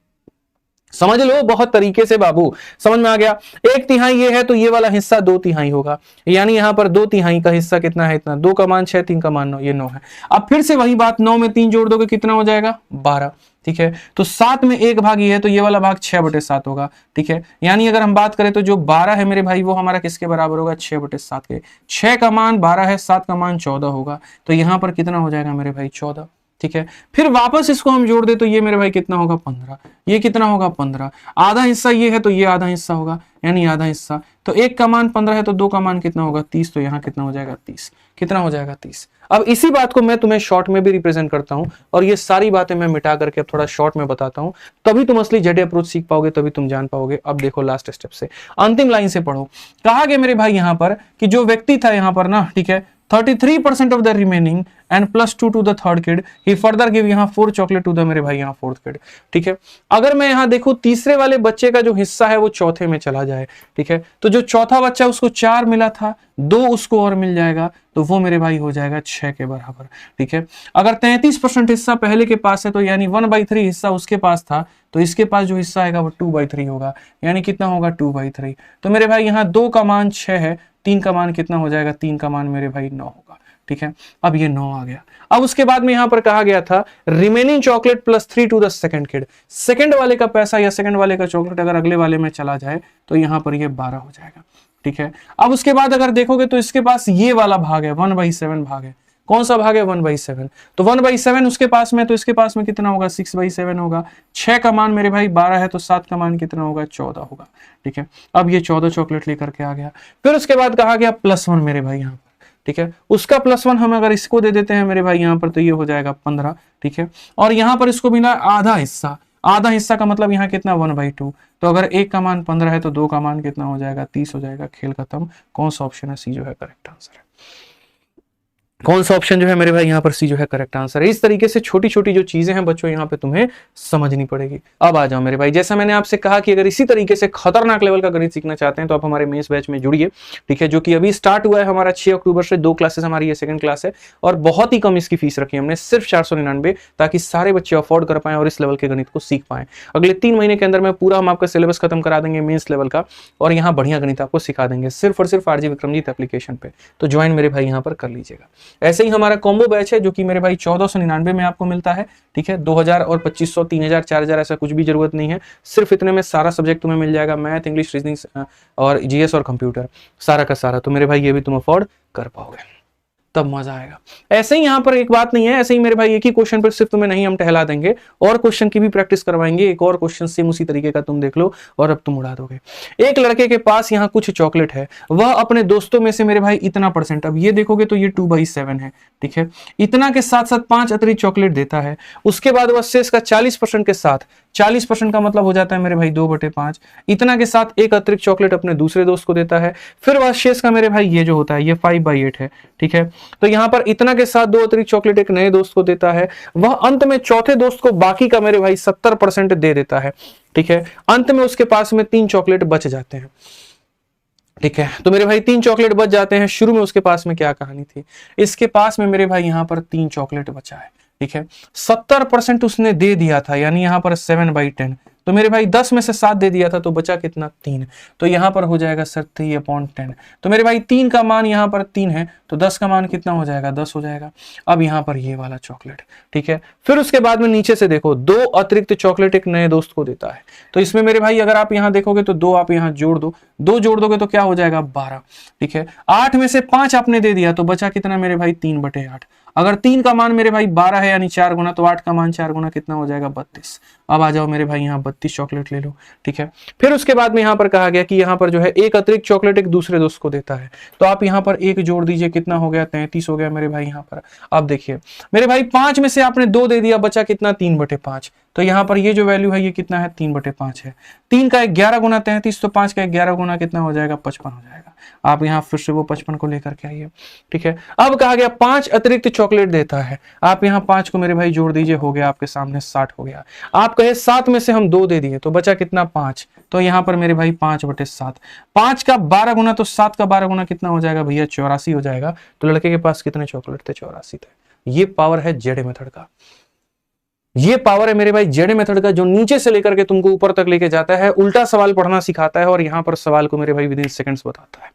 समझ लो बहुत तरीके से बाबू, समझ में आ गया। 1/3 ये है तो ये वाला हिस्सा 2/3 होगा, यानी यहाँ पर 2/3 का हिस्सा कितना है इतना, 2 का मान 6, 3 का मान 9, ये 9 है। अब फिर से वही बात, 9 में 3 जोड़ दोगे कितना हो जाएगा 12, ठीक है। तो 7 में 1 भाग ये है तो ये वाला भाग 6/7 होगा, ठीक है। यानी अगर हम बात करें तो जो 12 है मेरे भाई वो हमारा किसके बराबर होगा 6/7 के। 6 का मान 12 है, 7 का मान 14 होगा, तो यहाँ पर कितना हो जाएगा मेरे भाई 14, ठीक है। फिर वापस इसको हम जोड़ दे तो ये मेरे भाई कितना होगा 15, ये कितना होगा 15, आधा हिस्सा ये है तो ये आधा हिस्सा होगा, यानी आधा हिस्सा, तो 1 का मान 15 है तो 2 का मान कितना होगा 30, तो यहाँ कितना हो जाएगा 30, कितना हो जाएगा 30। अब इसी बात को मैं तुम्हें शॉर्ट में भी रिप्रेजेंट करता हूं और ये सारी बातें मैं मिटा करके अब थोड़ा शॉर्ट में बताता हूं, तभी तुम असली जेड अप्रोच सीख पाओगे, तभी तुम जान पाओगे। अब देखो लास्ट स्टेप से, अंतिम लाइन से पढ़ो। कहा गया मेरे भाई यहाँ पर कि जो व्यक्ति था यहाँ पर ना, ठीक है, 33% of the remaining and +2 to the third kid, he further give यहाँ 4 चॉकलेट टू द मेरे भाई यहाँ 4th kid, ठीक है। अगर मैं यहाँ देखूं तीसरे वाले बच्चे का जो हिस्सा है वो चौथे में चला जाए, ठीक है, तो जो चौथा बच्चा उसको 4 मिला था, 2 उसको और मिल जाएगा, तो वो मेरे भाई हो जाएगा 6 के बराबर, ठीक है। अगर 33% हिस्सा पहले के पास है तो यानी 1/3 हिस्सा उसके पास था, तो इसके पास जो हिस्सा आएगा वो 2/3 होगा, यानी कितना होगा 2/3। तो मेरे भाई यहाँ 2 का मान 6 है, 3 का मान कितना हो जाएगा, 3 का मान मेरे भाई 9 होगा, ठीक है। अब ये 9 आ गया। अब उसके बाद में यहां पर कहा गया था remaining chocolate +3 to the second kid, second वाले का पैसा या सेकंड वाले का चॉकलेट अगर अगले वाले में चला जाए तो यहां पर ये 12 हो जाएगा, ठीक है। अब उसके बाद अगर देखोगे तो इसके पास ये वाला भाग है 1/7 भाग है, कौन सा भाग है 1/7, तो 1/7 उसके पास में, तो इसके पास में कितना होगा 6/7 होगा। 6 का मान मेरे भाई 12 है तो 7 का मान कितना होगा 14 होगा, ठीक है। अब ये 14 चॉकलेट लेकर के आ गया। फिर उसके बाद कहा गया +1 मेरे भाई यहाँ पर, ठीक है, उसका +1 हम अगर इसको दे देते हैं मेरे भाई यहाँ पर तो ये हो जाएगा 15, ठीक है। और यहाँ पर इसको मिला आधा हिस्सा, आधा हिस्सा का मतलब यहाँ कितना 1/2, तो अगर 1 का मान 15 है तो 2 का मान कितना हो जाएगा 30 हो जाएगा। खेल खत्म। कौन सा ऑप्शन है सी जो है करेक्ट आंसर है, कौन सा ऑप्शन जो है मेरे भाई यहाँ पर सी जो है करेक्ट आंसर है। इस तरीके से छोटी छोटी जो चीजें हैं बच्चों यहाँ पे तुम्हें समझनी पड़ेगी। अब आ जाओ मेरे भाई, जैसा मैंने आपसे कहा कि अगर इसी तरीके से खतरनाक लेवल का गणित सीखना चाहते हैं तो आप हमारे मेंस बैच में जुड़िए, ठीक है, जो कि अभी स्टार्ट हुआ है हमारा 6 अक्टूबर से। 2 क्लासेस हमारी ये सेकंड क्लास है और बहुत ही कम इसकी फीस रखी है हमने, सिर्फ 499, ताकि सारे बच्चे अफोर्ड कर पाए और इस लेवल के गणित को सीख पाए। अगले 3 महीने के अंदर में पूरा हम आपका सिलेबस खत्म करा देंगे मेंस लेवल का और यहाँ बढ़िया गणित आपको सिखा देंगे सिर्फ और सिर्फ आरजी विक्रमजीत एप्लीकेशन पे। तो ज्वाइन मेरे भाई यहाँ पर कर लीजिएगा। ऐसे ही हमारा कॉम्बो बैच है जो कि मेरे भाई 1499 में आपको मिलता है, ठीक है। 2000 और 2500, 3000, 4000 ऐसा कुछ भी जरूरत नहीं है, सिर्फ इतने में सारा सब्जेक्ट तुम्हें मिल जाएगा, मैथ, इंग्लिश, रीजनिंग और जीएस और कंप्यूटर, सारा का सारा। तो मेरे भाई ये भी तुम अफोर्ड कर पाओगे, तब मजा आएगा। ऐसे ही यहाँ पर एक बात नहीं है, ऐसे ही मेरे भाई एक ही क्वेश्चन पर सिर्फ तुम्हें नहीं हम टहला देंगे, और क्वेश्चन की भी प्रैक्टिस करवाएंगे। एक और क्वेश्चन सेम उसी तरीके का तुम देख लो और अब तुम उड़ा दोगे। एक लड़के के पास यहाँ कुछ चॉकलेट है, वह अपने दोस्तों में से मेरे भाई इतना %, अब ये देखोगे तो ये 2/7 है, ठीक है। इतना के साथ साथ 5 अतिरिक्त चॉकलेट देता है। उसके बाद वह शेष का 40% के साथ, 40% का मतलब हो जाता है मेरे भाई 2/5, इतना के साथ एक अतिरिक्त चॉकलेट अपने दूसरे दोस्त को देता है। फिर वह शेष का मेरे भाई ये जो होता है ये 5/8 है, ठीक है। तो यहाँ पर इतना के साथ 2 अतिरिक्त चॉकलेट एक नए दोस्त को देता है। वह अंत में चौथे दोस्त को बाकी का मेरे भाई 70% दे देता है, ठीक है। अंत में उसके पास में 3 चॉकलेट बच जाते हैं, ठीक है। तो मेरे भाई 3 चॉकलेट बच जाते हैं। शुरू में उसके पास में क्या कहानी थी, इसके पास में मेरे भाई यहाँ पर 3 चॉकलेट बचा है, ठीक है। 70% उसने दे दिया था, यानी यहाँ पर 7/10, तो मेरे भाई 10 में से 7 दे दिया था तो बचा कितना 3। तो यहाँ पर हो जाएगा सर 3/10। तो मेरे भाई 3 का मान यहाँ पर 3 है तो 10 का मान कितना हो जाएगा 10 हो जाएगा। अब यहाँ पर ये वाला चॉकलेट, ठीक है। फिर उसके बाद में नीचे से देखो 2 अतिरिक्त चॉकलेट एक नए दोस्त को देता है। तो इसमें मेरे भाई अगर आप यहाँ देखोगे तो 2 आप यहाँ जोड़ दो, 2 जोड़ दोगे तो क्या हो जाएगा 12, ठीक है। 8 में से 5 आपने दे दिया तो बचा कितना मेरे भाई 3/8। अगर 3 का मान मेरे भाई 12 है यानी 4 गुना, तो 8 का मान 4 गुना कितना हो जाएगा 32। अब आ जाओ मेरे भाई यहाँ 32 चॉकलेट ले लो, ठीक है। फिर उसके बाद में यहाँ पर कहा गया कि यहाँ पर जो है एक अतिरिक्त चॉकलेट एक दूसरे दोस्त को देता है। तो आप यहाँ पर एक जोड़ दीजिए, कितना हो गया 33 हो गया मेरे भाई यहाँ पर। अब देखिए मेरे भाई 5 में से आपने 2 दे दिया, बचा कितना 3/5। तो यहाँ पर ये जो वैल्यू है ये कितना है 3/5 है। 3 का 11 गुना 33, तो 5 का 11 गुना कितना हो जाएगा 55 हो जाएगा। आप यहाँ फिर से वो 55 को लेकर के आइए, ठीक है। अब कहा गया 5 अतिरिक्त चॉकलेट देता है। आप यहाँ 5 को मेरे भाई जोड़ दीजिए, हो गया आपके सामने 60 हो गया। आप कहे 7 में से हम 2 दे दिए तो बचा कितना 5। तो यहाँ पर मेरे भाई 5/7। 5 का 12 गुना तो 7 का 12 गुना कितना हो जाएगा भैया 84 हो जाएगा। तो लड़के के पास कितने चॉकलेट थे 84 थे। ये पावर है जेड मेथड का, ये पावर है मेरे भाई जेड मेथड का, जो नीचे से लेकर के तुमको ऊपर तक लेके जाता है, उल्टा सवाल पढ़ना सिखाता है और यहां पर सवाल को मेरे भाई विदिन सेकंड्स बताता है।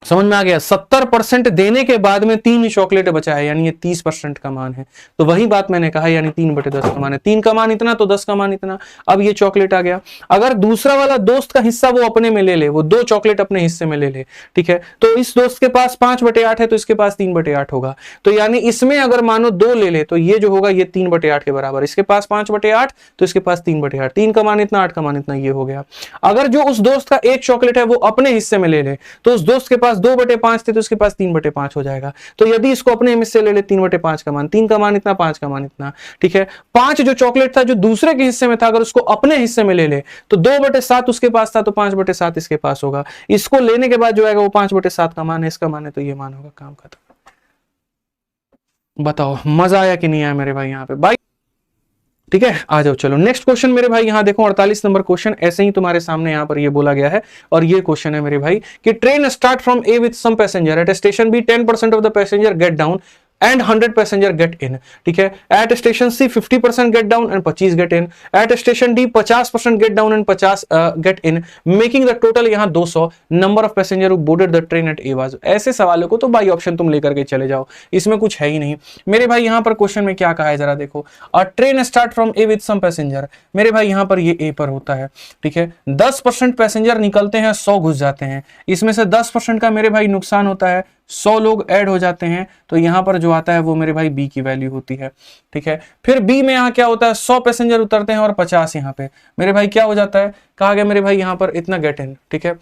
समझ में आ गया। 70% देने के बाद में 3 चॉकलेट बचा है, यानी ये 30% का मान है। तो वही बात मैंने कहा, यानी 3/10 का मान है। 3 का मान इतना तो 10 का मान इतना। अब ये चॉकलेट आ गया। अगर दूसरा वाला दोस्त का हिस्सा वो अपने में ले ले, वो 2 चॉकलेट अपने हिस्से में ले ले, ठीक है, तो इस दोस्त के पास 5/8 है तो इसके पास 3/8 होगा। तो यानी इसमें अगर मानो 2 ले ले तो ये जो होगा ये 3/8 के बराबर। इसके पास 5/8 तो इसके पास 3/8। 3 का मान इतना, 8 का मान इतना, ये हो गया। अगर जो उस दोस्त का एक चॉकलेट है वो अपने हिस्से में ले ले तो उस दोस्त के पास 2/5 थे तो इसके पास 3/5 हो जाएगा। तो यदि इसको अपने हिस्से ले ले 3/5 का मान, 3 का मान इतना, 5 का मान इतना, ठीक है। 5 जो चॉकलेट था जो दूसरे के हिस्से में था, अगर उसको अपने हिस्से में ले ले तो 2/7 उसके पास था तो 5/7 इसके पास होगा। इसको लेने के बाद जो आएगा वो 5/7 का मान है, इसका मान है तो ये मान होगा। काम खत्म। बताओ मजा आया कि नहीं आया मेरे भाई यहाँ पे भाई, ठीक है। आ जाओ चलो नेक्स्ट क्वेश्चन मेरे भाई यहाँ देखो 48 नंबर क्वेश्चन ऐसे ही तुम्हारे सामने यहाँ पर ये बोला गया है। और ये क्वेश्चन है मेरे भाई कि train start from A with some passenger at station B 10% of the passenger get down and 100 passenger get in, ठीक है। At station C 50% get down and 25 get in. At station D 50% get down and 50 get in, making the total यहाँ 200 number of passenger who boarded the train at A was। ऐसे सवालों को तो by option तुम लेकर के चले जाओ, इसमें कुछ है ही नहीं मेरे भाई। यहाँ पर क्वेश्चन में क्या कहा है जरा देखो, और train start from A with some passenger. मेरे भाई यहाँ पर ये ए पर होता है, ठीक है। 10% पैसेंजर निकलते हैं, 100 घुस जाते हैं। इसमें से 10% का मेरे भाई नुकसान होता है, 100 लोग ऐड हो जाते हैं। तो यहां पर जो आता है वो मेरे भाई बी की वैल्यू होती है, ठीक है। फिर बी में यहां क्या होता है 100 पैसेंजर उतरते हैं और 50 यहां पे मेरे भाई क्या हो जाता है, कहा गया मेरे भाई यहां पर इतना गेट इन, ठीक है।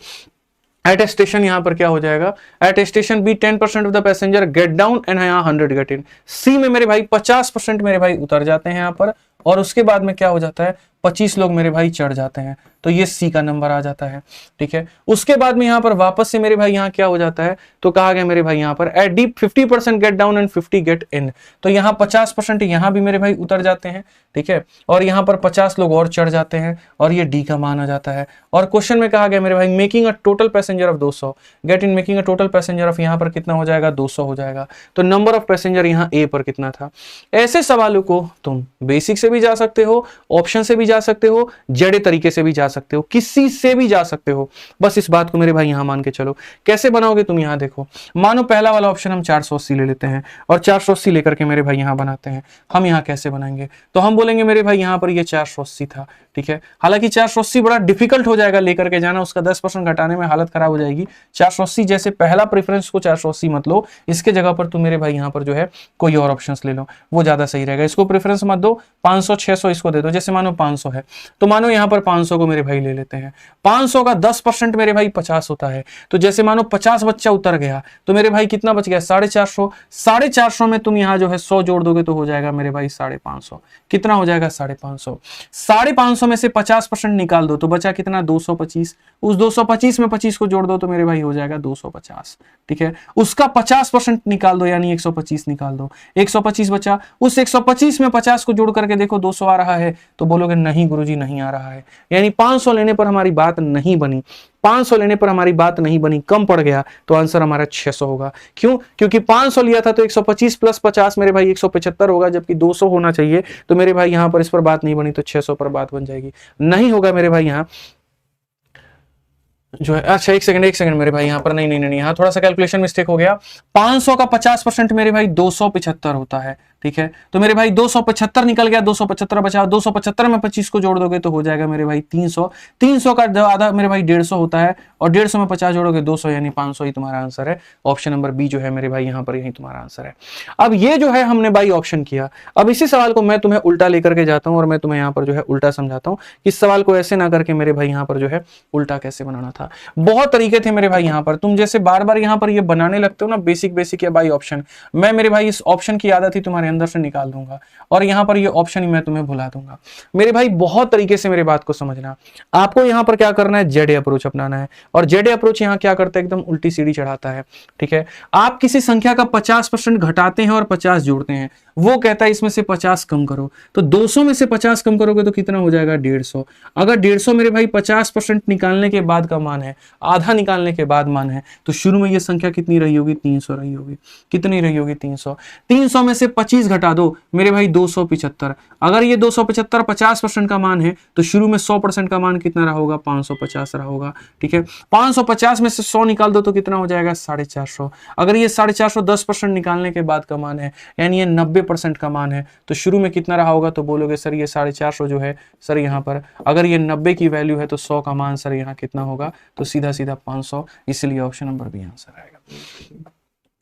एट स्टेशन यहां पर क्या हो जाएगा, at station B 10% of the passenger get down and यहाँ 100 गेट इन। सी में मेरे भाई 50% मेरे भाई उतर जाते हैं यहाँ पर, और उसके बाद में क्या हो जाता है 25 लोग मेरे भाई चढ़ जाते हैं। तो ये सी का नंबर आ जाता है, ठीक है। उसके बाद में यहाँ पर वापस से मेरे भाई यहाँ क्या हो जाता है, तो कहा गया मेरे भाई यहाँ पर at D 50% get down and 50 get in. तो यहाँ 50% यहाँ भी मेरे भाई उतर जाते हैं, ठीक है, और यहाँ पर 50 लोग और चढ़ जाते हैं, और ये डी का मान आ जाता है। और क्वेश्चन में कहा गया मेरे भाई making a total passenger of 200 get in, making a total passenger of यहाँ पर कितना हो जाएगा 200 हो जाएगा। तो नंबर ऑफ पैसेंजर यहाँ ए पर कितना था। ऐसे सवालों को तुम बेसिक से भी जा सकते हो, ऑप्शन से भी जा सकते हो, जड़े तरीके से भी जा सकते हो, किसी से भी जा सकते हो। बस इस बात को मेरे भाई यहां मान के चलो। कैसे बनाओगे तुम, यहां देखो, मानो पहला वाला ऑप्शन हम 480 ले लेते हैं और 480 लेकर के मेरे भाई यहां बनाते हैं। हम यहां कैसे बनाएंगे, तो हम बोलेंगे मेरे भाई यहां पर ये 480 था, ठीक है। हालांकि 480 बड़ा डिफिकल्ट हो जाएगा लेकर के जाना, उसका 10% घटाने में हालत खराब हो जाएगी। 480 जैसे पहला प्रेफरेंस को 480 मत लो, इसके जगह पर तुम मेरे भाई यहां पर जो है कोई और ऑप्शन ले लो, वो ज्यादा सही रहेगा। इसको प्रेफरेंस मत दो, 500 600 इसको दे दो। जैसे मानो 500 है तो मानो यहां पर 500 को मेरे भाई ले लेते हैं। 500 का 10% मेरे भाई 50 होता है। तो जैसे मानो 50 बच्चा उतर गया तो मेरे भाई कितना बच गया 450। 450 में तुम यहां जो है 100 जोड़ दोगे तो हो जाएगा मेरे भाई 550। कितना हो जाएगा 550। 550 में से 50% निकाल दो तो बचा कितना 225। उस 225 में 25 को जोड़ दो तो मेरे भाई हो जाएगा 250, ठीक है। उसका 50% निकाल दो यानी 125 निकाल दो, 125 बचा। उस 125 में 50 को जोड़ करके देखो 200 आ रहा है, तो बोलोगे नहीं गुरुजी नहीं आ रहा है। यानी 500 लेने पर हमारी बात नहीं बनी, 500 लेने पर हमारी बात नहीं बनी, कम पड़ गया, तो आंसर हमारा 600 होगा। क्यों? क्योंकि 500 लिया था तो 125 प्लस 50 मेरे भाई 175 होगा, जबकि 200 होना चाहिए। तो मेरे भाई यहां पर इस पर बात नहीं बनी, तो 600 पर बात बन जाएगी। नहीं होगा मेरे भाई यहां जो है। अच्छा एक सेकंड मेरे भाई, यहाँ पर नहीं, यहाँ थोड़ा सा कैलकुलेशन मिस्टेक हो गया। 500 का 50% मेरे भाई 275 होता है, ठीक है। तो मेरे भाई 275 निकल गया, 275 बचा, 275 में 25 को जोड़ दोगे तो हो जाएगा मेरे भाई 300। 300 का आधा मेरे भाई 150 होता है, और 150 में 50 जोड़ोगे 200, यानी 500 ही तुम्हारा आंसर है। ऑप्शन नंबर बी जो है मेरे भाई यहाँ पर यही तुम्हारा आंसर है। अब ये जो है हमने भाई ऑप्शन किया। अब इसी सवाल को मैं तुम्हें उल्टा लेकर के जाता हूँ, और मैं तुम्हें यहाँ पर जो है उल्टा समझाता हूँ। इस सवाल को ऐसे ना करके मेरे भाई यहाँ पर जो है उल्टा कैसे बनाना था। बहुत तरीके थे मेरे भाई यहाँ पर। तुम जैसे बार बार यहाँ पर ये बनाने लगते हो ना बेसिक या बाई ऑप्शन, मैं मेरे भाई इस ऑप्शन की आदत ही तुम्हारे अंदर से निकाल दूंगा, और यहाँ पर ये ऑप्शन ही मैं तुम्हें भुला दूंगा। मेरे भाई बहुत तरीके से मेरी बात को समझना। आपको यहाँ पर क्या करना है, जेड अप्रोच अपनाना है, और जेड अप्रोच यहाँ क्या करता है, एकदम उल्टी सीढ़ी चढ़ाता है, ठीक है। आप किसी संख्या का 50% घटाते हैं और 50 जोड़ते हैं, वो कहता है इसमें से 50 कम करो। तो 200 में से 50 कम करोगे तो कितना हो जाएगा, 150। अगर 150 मेरे भाई 50% निकालने के बाद का मान है, आधा निकालने के बाद मान है, तो शुरू में ये संख्या कितनी रही होगी, 300 रही होगी। कितनी रही होगी, 300। 300 में से 25 घटा दो मेरे भाई 275। अगर ये 275 50% का मान है, तो शुरू में 100% का मान कितना रहा होगा, 550 रहा होगा, ठीक है। 550 में से 100 निकाल दो तो कितना हो जाएगा, 450। अगर ये 450 10% निकालने के बाद का मान है, यानी ये 90% का मान है, तो शुरू में कितना रहा होगा, तो बोलोगे सर ये 450 जो है सर यहाँ पर, अगर ये 90 की वैल्यू है तो 100 का मान सर यहाँ कितना होगा, तो सीधा 500। इसलिए ऑप्शन नंबर बी आंसर आएगा।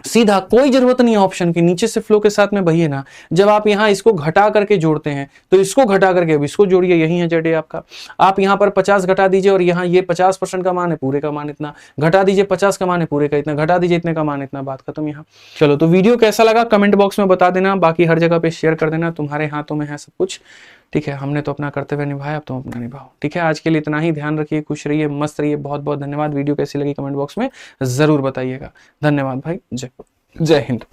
सीधा, कोई जरूरत नहीं है ऑप्शन की, नीचे से फ्लो के साथ में बहिए ना। जब आप यहाँ इसको घटा करके जोड़ते हैं तो इसको घटा करके अब इसको जोड़िए, यही है जेड आपका। आप यहाँ पर 50 घटा दीजिए, और यहाँ ये 50% का मान है, पूरे का मान इतना, घटा दीजिए 50 का मान है, पूरे का इतना, घटा दीजिए इतने का मान इतना, बात खत्म यहाँ। चलो तो वीडियो कैसा लगा कमेंट बॉक्स में बता देना, बाकी हर जगह पे शेयर कर देना, तुम्हारे हाथों में है सब कुछ, ठीक है। हमने तो अपना कर्तव्य निभाया, अब तुम अपना निभाओ, ठीक है। आज के लिए इतना ही, ध्यान रखिए, खुश रहिए, मस्त रहिए। बहुत बहुत धन्यवाद। वीडियो कैसी लगी कमेंट बॉक्स में जरूर बताइएगा। धन्यवाद भाई, जय हिंद।